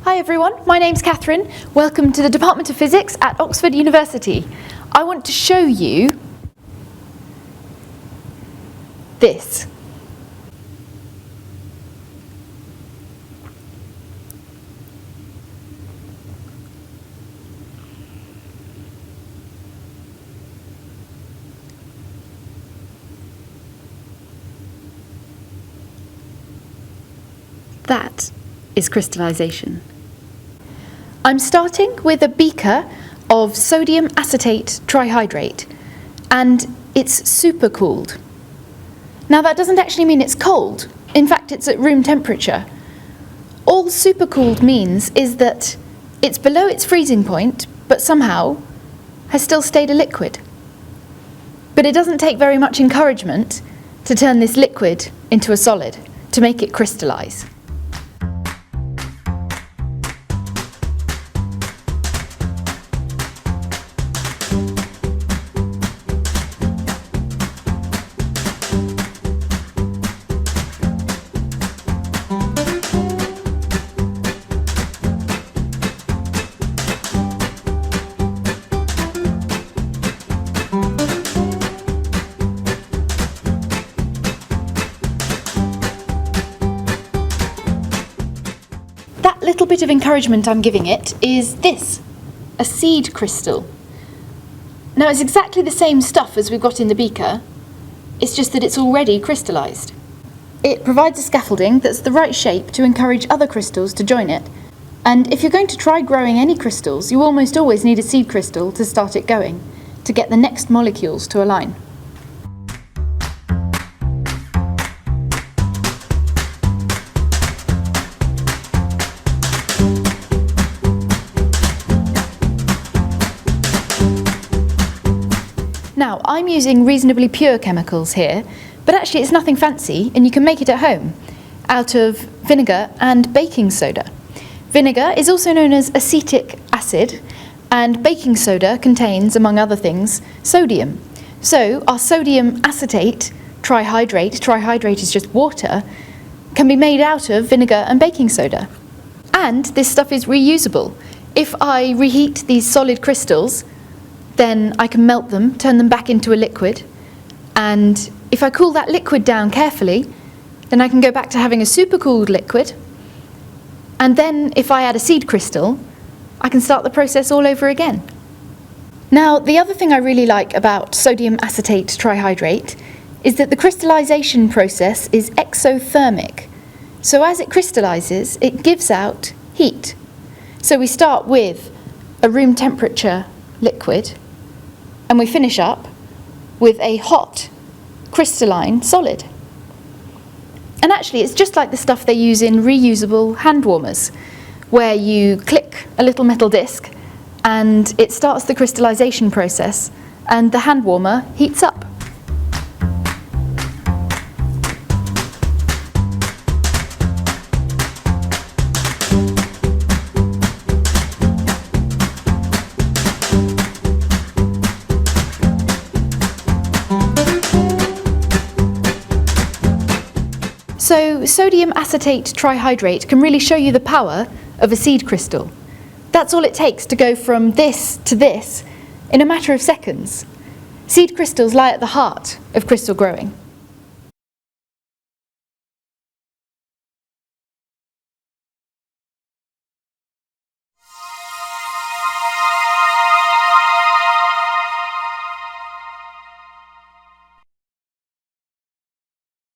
Hi everyone, my name's Catherine. Welcome to the Department of Physics at Oxford University. I want to show you this. That is crystallization. I'm starting with a beaker of sodium acetate trihydrate, and it's supercooled. Now that doesn't actually mean it's cold. In fact, it's at room temperature. All supercooled means is that it's below its freezing point, but somehow has still stayed a liquid. But it doesn't take very much encouragement to turn this liquid into a solid, to make it crystallize. That little bit of encouragement I'm giving it is this, a seed crystal. Now it's exactly the same stuff as we've got in the beaker, it's just that it's already crystallized. It provides a scaffolding that's the right shape to encourage other crystals to join it, and if you're going to try growing any crystals, you almost always need a seed crystal to start it going, to get the next molecules to align. Now, I'm using reasonably pure chemicals here, but actually it's nothing fancy and you can make it at home out of vinegar and baking soda. Vinegar is also known as acetic acid, and baking soda contains, among other things, sodium. So our sodium acetate trihydrate is just water, can be made out of vinegar and baking soda. And this stuff is reusable. If I reheat these solid crystals, then I can melt them, turn them back into a liquid, and if I cool that liquid down carefully, then I can go back to having a supercooled liquid, and then if I add a seed crystal, I can start the process all over again. Now, the other thing I really like about sodium acetate trihydrate is that the crystallization process is exothermic. So as it crystallizes, it gives out heat. So we start with a room temperature liquid, and we finish up with a hot crystalline solid. And actually it's just like the stuff they use in reusable hand warmers, where you click a little metal disc and it starts the crystallization process and the hand warmer heats up. So sodium acetate trihydrate can really show you the power of a seed crystal. That's all it takes to go from this to this in a matter of seconds. Seed crystals lie at the heart of crystal growing.